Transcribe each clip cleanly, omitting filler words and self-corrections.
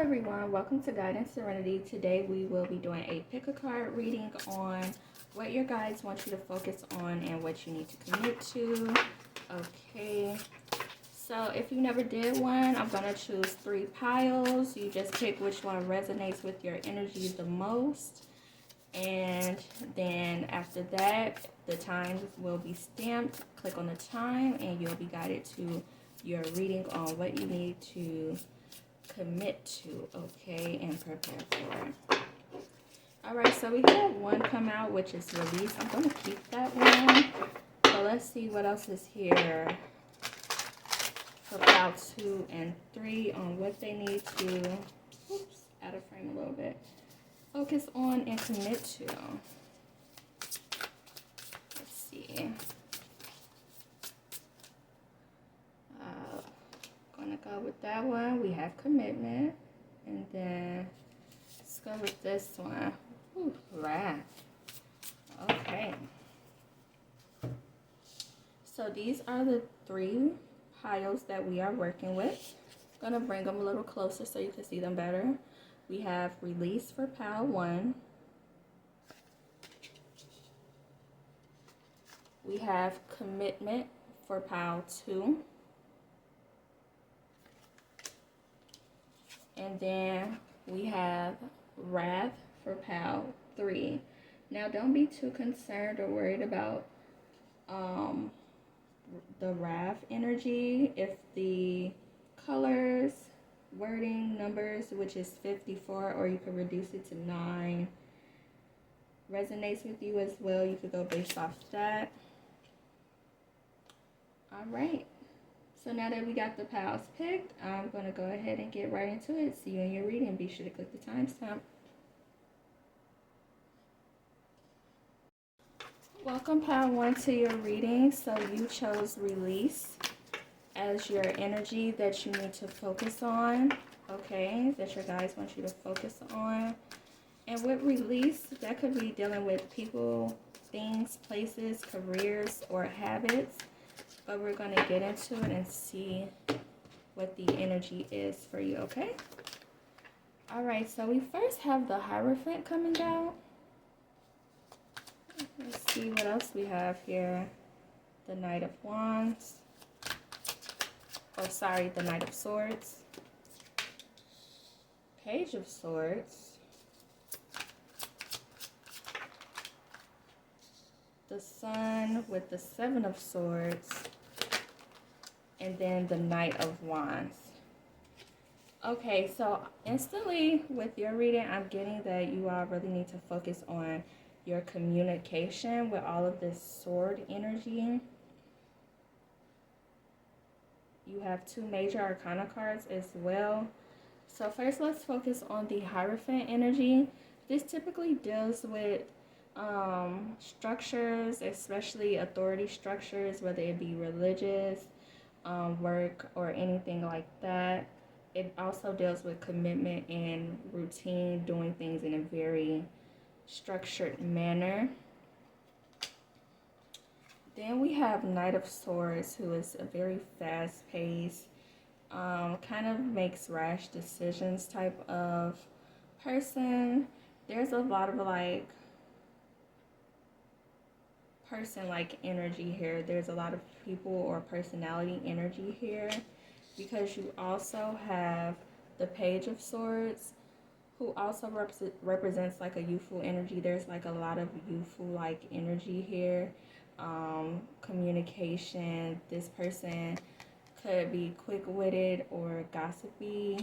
everyone, welcome to Guidance Serenity. Today we will be doing a pick a card reading on what your guides want you to focus on and what you need to commit to. Okay, so if you never did one, I'm going to choose 3 piles. You just pick which one resonates with your energy the most. And then after that, the times will be stamped. Click on the time and you'll be guided to your reading on what you need to commit to, okay, and prepare for it. All right, so we have one come out, which is release. I'm going to keep that one. So let's see what else is here for pile 2 and 3 on what they need to, oops, out of frame a little bit, focus on and commit to. Let's see. Gonna go with that one. We have commitment, and then let's go with this one. Ooh, wrath. Okay. So these are the 3 piles that we are working with. Gonna bring them a little closer so you can see them better. We have release for pile 1. We have commitment for pile 2. And then we have wrath for pile 3. Now don't be too concerned or worried about the wrath energy. If the colors, wording, numbers, which is 54, or you could reduce it to 9, resonates with you as well, you could go based off that. All right. So now that we got the piles picked, I'm going to go ahead and get right into it. See you in your reading. Be sure to click the timestamp. Welcome pile 1 to your reading. So you chose release as your energy that you need to focus on. Okay, that your guides want you to focus on. And with release, that could be dealing with people, things, places, careers, or habits. But we're going to get into it and see what the energy is for you, okay? All right, so we first have the Hierophant coming out. Let's see what else we have here. The Knight of Wands. Oh, sorry, the Knight of Swords. Page of Swords. The Sun with the 7 of Swords. And then the Knight of Wands. Okay, so instantly with your reading, I'm getting that you all really need to focus on your communication with all of this sword energy. You have 2 major arcana cards as well. So first, let's focus on the Hierophant energy. This typically deals with structures, especially authority structures, whether it be religious, work, or anything like that. It also deals with commitment and routine, doing things in a very structured manner. Then we have Knight of Swords, who is a very fast-paced, kind of makes rash decisions type of person. There's a lot of like person-like energy here. There's a lot of people or personality energy here, because you also have the Page of Swords, who also represents like a youthful energy. There's like a lot of youthful like energy here. Communication. This person could be quick-witted or gossipy.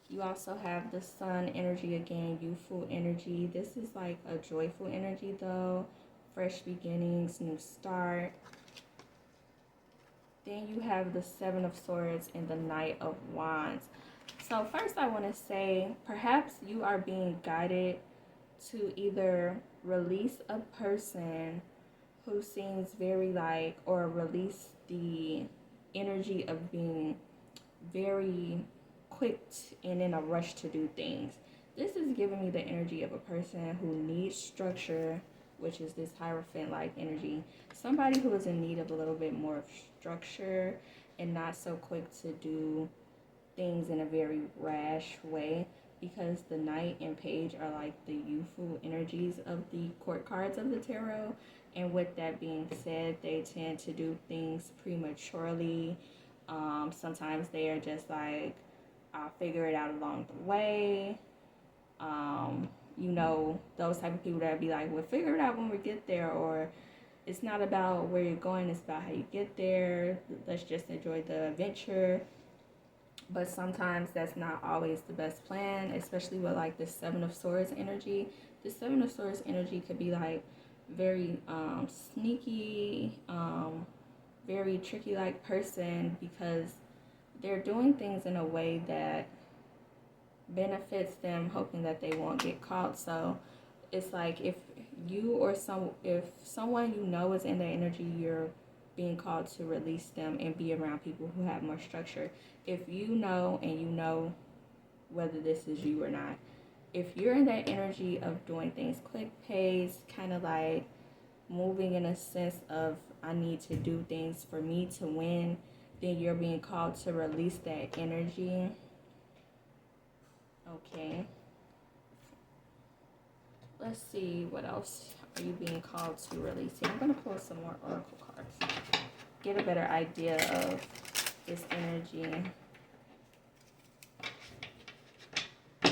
You also have the Sun energy again, youthful energy. This is like a joyful energy though. Fresh beginnings, new start. Then you have the 7 of Swords and the Knight of Wands. So first I want to say, perhaps you are being guided to either release a person who seems very like, or release the energy of being very quick and in a rush to do things. This is giving me the energy of a person who needs structure, which is this Hierophant-like energy. Somebody who is in need of a little bit more structure and not so quick to do things in a very rash way, because the Knight and Page are like the youthful energies of the court cards of the tarot. And with that being said, they tend to do things prematurely. Sometimes they are just like, I'll figure it out along the way. You know, those type of people that be like, we'll figure it out when we get there, or it's not about where you're going, it's about how you get there. Let's just enjoy the adventure. But sometimes that's not always the best plan, especially with like the Seven of Swords energy. The Seven of Swords energy could be like very sneaky, very tricky like person, because they're doing things in a way that benefits them, hoping that they won't get caught. So it's like if someone you know is in their energy, you're being called to release them and be around people who have more structure. If you know, and you know whether this is you or not, if you're in that energy of doing things quick pace, kind of like moving in a sense of I need to do things for me to win, then you're being called to release that energy. Okay. Let's see, what else are you being called to release here? I'm going to pull some more oracle cards. Get a better idea of this energy.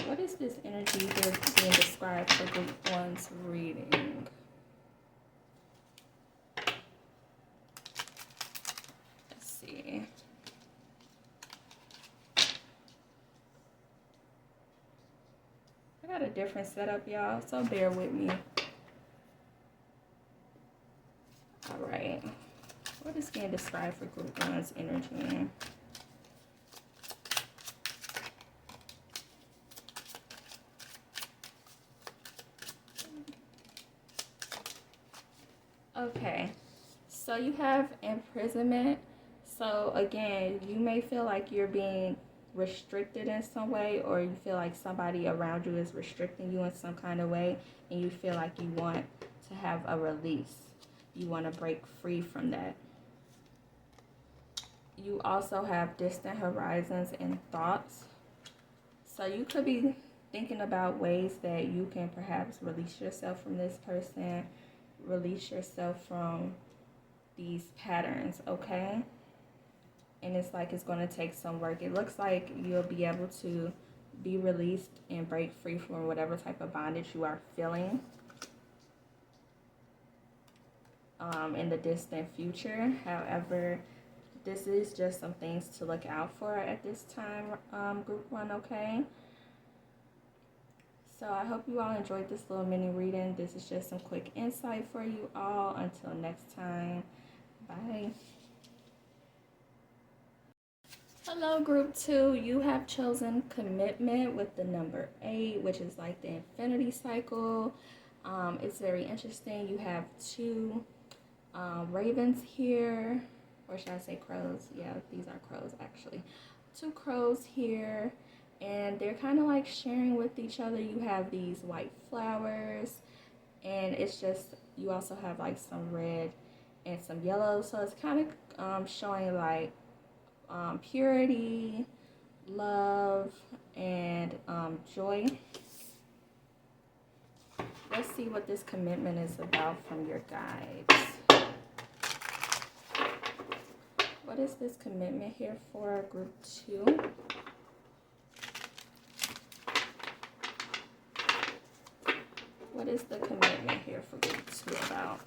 What is this energy here being described for group 1's reading? Let's see. I got a different setup, y'all, so bear with me. All right. What is being described for group 1's energy? Okay, so you have imprisonment. So again, you may feel like you're being restricted in some way, or you feel like somebody around you is restricting you in some kind of way, and you feel like you want to have a release. You want to break free from that. You also have distant horizons and thoughts. So you could be thinking about ways that you can perhaps release yourself from this person, release yourself from these patterns, okay? And it's like it's going to take some work. It looks like you'll be able to be released and break free from whatever type of bondage you are feeling in the distant future. However, this is just some things to look out for at this time, group 1, okay? So I hope you all enjoyed this little mini reading. This is just some quick insight for you all. Until next time, bye. Hello, group 2. You have chosen commitment with the number 8, which is like the infinity cycle. It's very interesting. You have 2 ravens here, or should I say crows? Yeah, these are crows actually. 2 crows here, and they're kind of like sharing with each other. You have these white flowers, and it's just, you also have like some red and some yellow. So it's kind of showing like purity, love, and joy. Let's see what this commitment is about from your guides. What is this commitment here for group 2? What is the commitment here for group 2 about?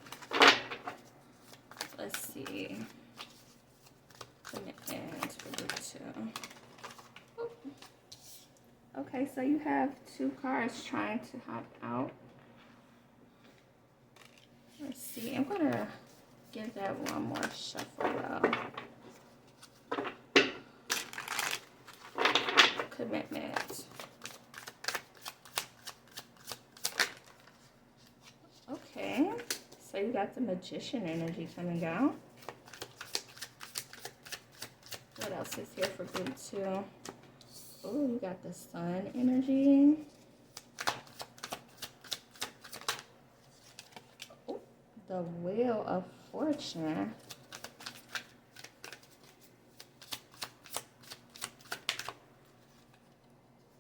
Let's see. Commitment for group 2. Oh. Okay, so you have 2 cards trying to hop out. Let's see. I'm going to give that one more shuffle though. Commitment. Okay, so you got the Magician energy coming out. What else is here for group 2? Oh, you got the Sun energy. Oh, the Wheel of Fortune.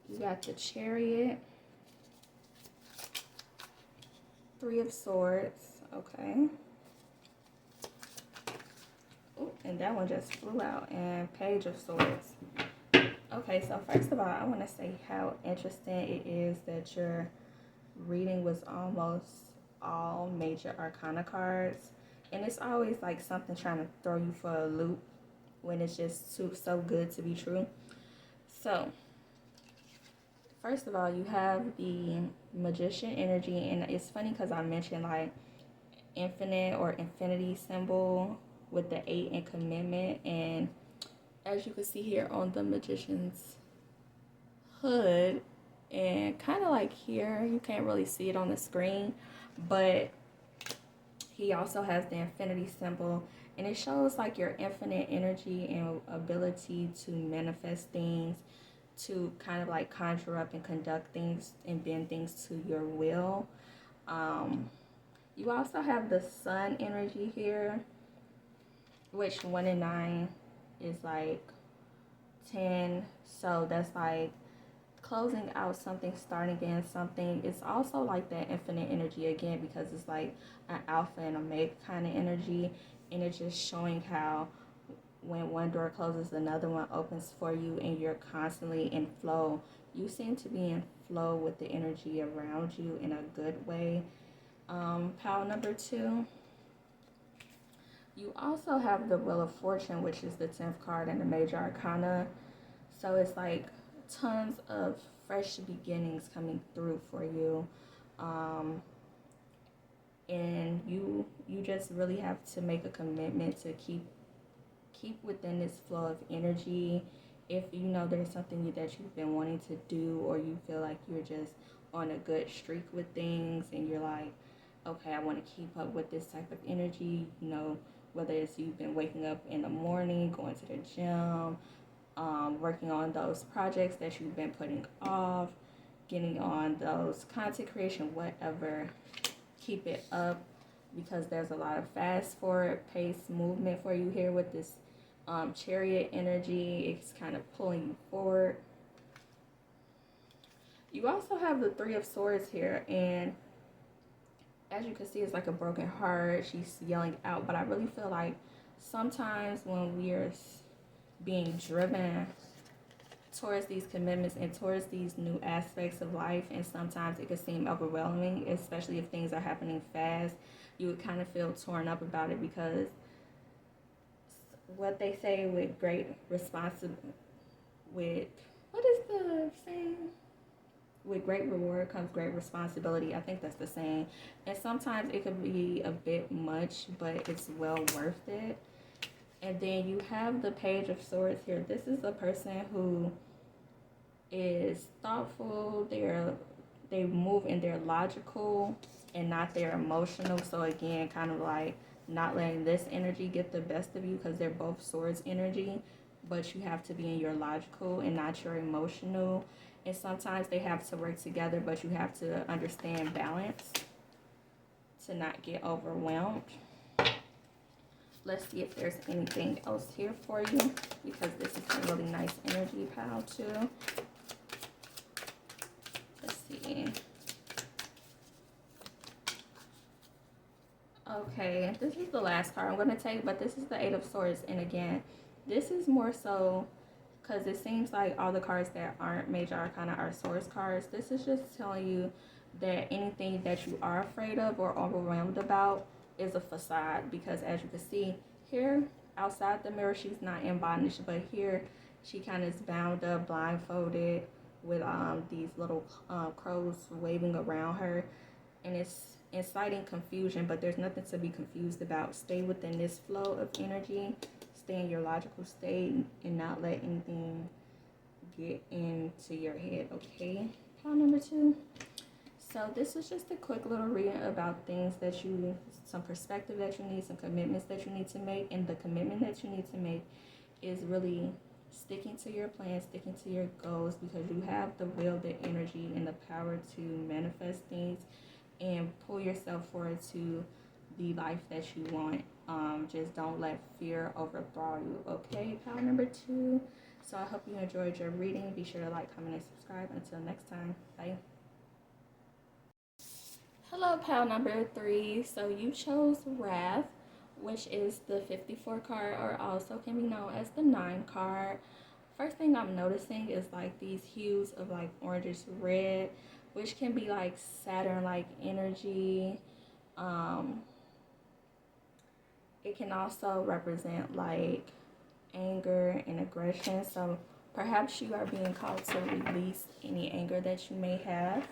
You got the Chariot, Three of Swords, okay. Ooh, and that one just flew out, and Page of Swords. Okay, so first of all, I want to say how interesting it is that your reading was almost all major arcana cards. And it's always like something trying to throw you for a loop when it's just so good to be true. So, first of all, you have the Magician energy. And it's funny because I mentioned like infinite or infinity symbol with the 8 and commitment. And as you can see here on the Magician's hood, and kind of like here, you can't really see it on the screen, but he also has the infinity symbol, and it shows like your infinite energy and ability to manifest things, to kind of like conjure up and conduct things and bend things to your will. You also have the Sun energy here, which 1 and 9 is like 10, so that's like closing out something, starting again something. It's also like that infinite energy again, because it's like an alpha and omega kind of energy, and it's just showing how when one door closes, another one opens for you, and you're constantly in flow. You seem to be in flow with the energy around you in a good way. Pile number 2, you also have the Wheel of Fortune, which is the 10th card in the major arcana. So it's like tons of fresh beginnings coming through for you. And you just really have to make a commitment to keep within this flow of energy. If you know there's something that you've been wanting to do, or you feel like you're just on a good streak with things, and you're like, okay, I want to keep up with this type of energy, you know, whether it's you've been waking up in the morning, going to the gym, working on those projects that you've been putting off, getting on those content creation, whatever, keep it up, because there's a lot of fast forward pace movement for you here with this Chariot energy. It's kind of pulling you forward. You also have the Three of Swords here, and as you can see, it's like a broken heart. She's yelling out, but I really feel like sometimes when we're being driven towards these commitments and towards these new aspects of life, and sometimes it can seem overwhelming, especially if things are happening fast. You would kind of feel torn up about it, because what they say with great with what is the saying? With great reward comes great responsibility. I think that's the saying. And sometimes it could be a bit much, but it's well worth it. And then you have the Page of Swords here. This is a person who is thoughtful. They move in their logical and not their emotional. So again, kind of like not letting this energy get the best of you, because they're both swords energy, but you have to be in your logical and not your emotional. And sometimes they have to work together, but you have to understand balance to not get overwhelmed. Let's see if there's anything else here for you, because this is a really nice energy pile too. Let's see. Okay, this is the last card I'm going to take, but this is the Eight of Swords. And again, this is more so because it seems like all the cards that aren't major arcana are swords cards. This is just telling you that anything that you are afraid of or overwhelmed about is a facade, because as you can see here outside the mirror, she's not in bondage, but here she kind of is bound up, blindfolded, with these little crows waving around her, and it's inciting confusion, but there's nothing to be confused about. Stay within this flow of energy, stay in your logical state, and not let anything get into your head. Okay, pile number 2. So this is just a quick little reading about things that some perspective that you need, some commitments that you need to make. And the commitment that you need to make is really sticking to your plan, sticking to your goals, because you have the will, the energy, and the power to manifest things and pull yourself forward to the life that you want. Just don't let fear overthrow you. Okay, pile number 2. So I hope you enjoyed your reading. Be sure to like, comment, and subscribe. Until next time, bye. Hello, pal number 3. So you chose Wrath, which is the 54 card, or also can be known as the 9 card. First thing I'm noticing is like these hues of like orangish red, which can be like Saturn-like energy. It can also represent like anger and aggression. So perhaps you are being called to release any anger that you may have.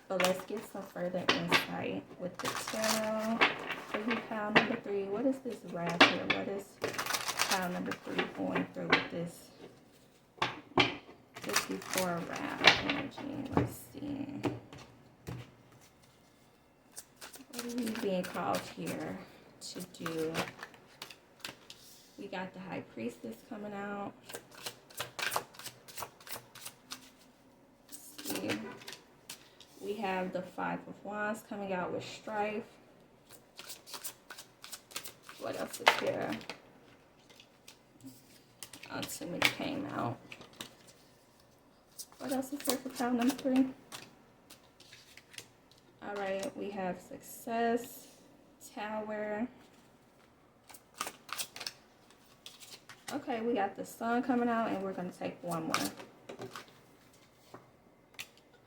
But let's get some further insight with the tarot. For you, pile number 3, what is this wrath here? What is pile number 3 going through with this 54 wrath energy? Let's see. What are you being called here to do? We got the High Priestess coming out. Let's see. We have the 5 of Wands coming out with strife. What else is here? Ultimately came out. What else is here for pile number 3? Alright, we have Success, Tower. Okay, we got the Sun coming out, and we're going to take one more.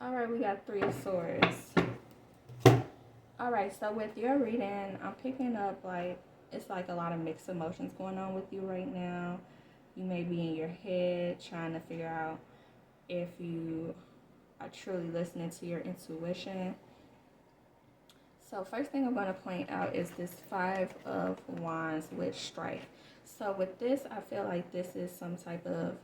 Alright, we got 3 of Swords. Alright, so with your reading, I'm picking up like, it's like a lot of mixed emotions going on with you right now. You may be in your head trying to figure out if you are truly listening to your intuition. So first thing I'm going to point out is this 5 of Wands with strife. So with this, I feel like this is some type of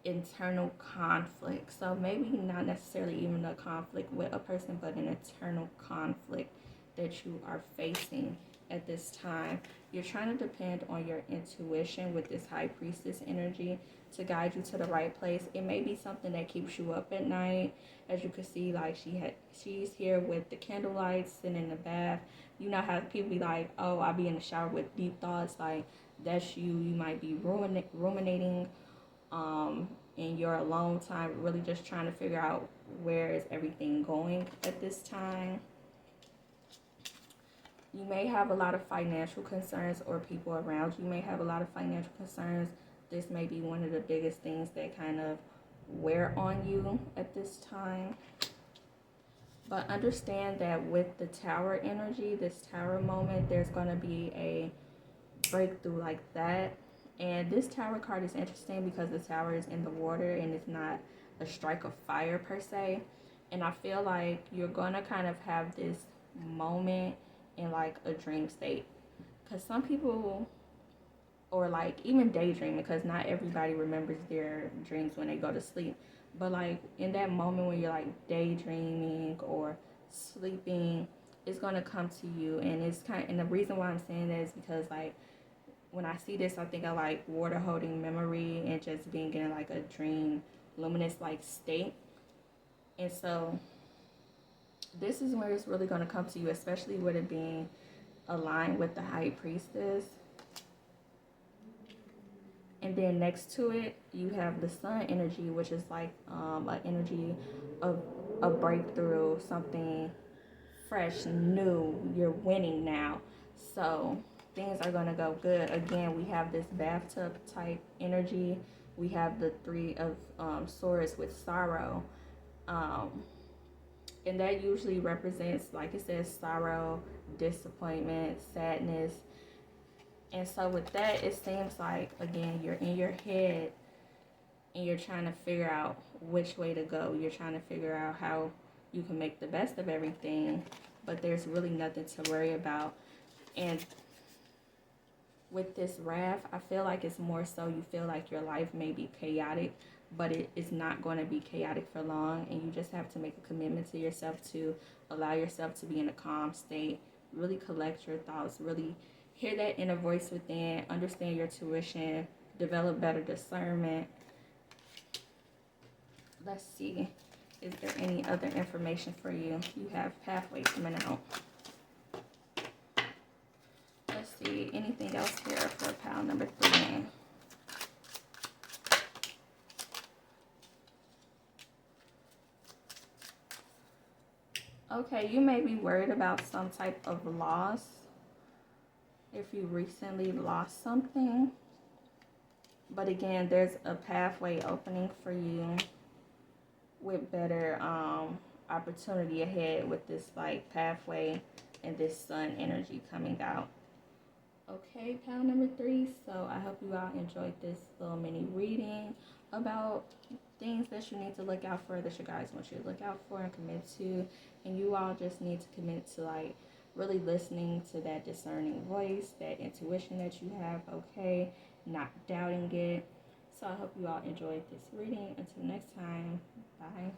internal conflict. So maybe not necessarily even a conflict with a person, but an internal conflict that you are facing at this time. You're trying to depend on your intuition with this High Priestess energy to guide you to the right place. It may be something that keeps you up at night. As you can see, like she's here with the candlelight, sitting in the bath. You know how people be like, oh, I'll be in the shower with deep thoughts. Like that's you. You might be ruminating in your alone time, really just trying to figure out where is everything going at this time. You may have a lot of financial concerns, or people around you may have a lot of financial concerns. This may be one of the biggest things that kind of wear on you at this time. But understand that with the Tower energy, this Tower moment, there's going to be a breakthrough like that. And this Tower card is interesting because the Tower is in the water and it's not a strike of fire per se. And I feel like you're going to kind of have this moment in like a dream state. Because some people, or like even daydreaming, because not everybody remembers their dreams when they go to sleep. But like in that moment when you're like daydreaming or sleeping, it's going to come to you. And it's and the reason why I'm saying that is because like when I see this, I think I like water holding memory and just being in like a dream, luminous like state. And so this is where it's really going to come to you, especially with it being aligned with the High Priestess. And then next to it, you have the Sun energy, which is like an energy of a breakthrough, something fresh, new. You're winning now. So things are going to go good. Again, we have this bathtub type energy. We have the 3 of Swords with sorrow. And that usually represents, like it says, sorrow, disappointment, sadness. And so with that, it seems like, again, you're in your head and you're trying to figure out which way to go. You're trying to figure out how you can make the best of everything, but there's really nothing to worry about. And with this wrath, I feel like it's more so you feel like your life may be chaotic, but it is not going to be chaotic for long. And you just have to make a commitment to yourself to allow yourself to be in a calm state, really collect your thoughts, really hear that inner voice within, understand your tuition, develop better discernment. Let's see, is there any other information for you? You have pathway coming out. Let's see, anything else here for pile number 3? Okay, you may be worried about some type of loss. If you recently lost something. But again, there's a pathway opening for you with better opportunity ahead with this like pathway and this sun energy coming out. Okay, pile number 3. So I hope you all enjoyed this little mini reading about things that you need to look out for, that you guys want you to look out for and commit to. And you all just need to commit to like really listening to that discerning voice, that intuition that you have, okay? Not doubting it. So I hope you all enjoyed this reading. Until next time, bye.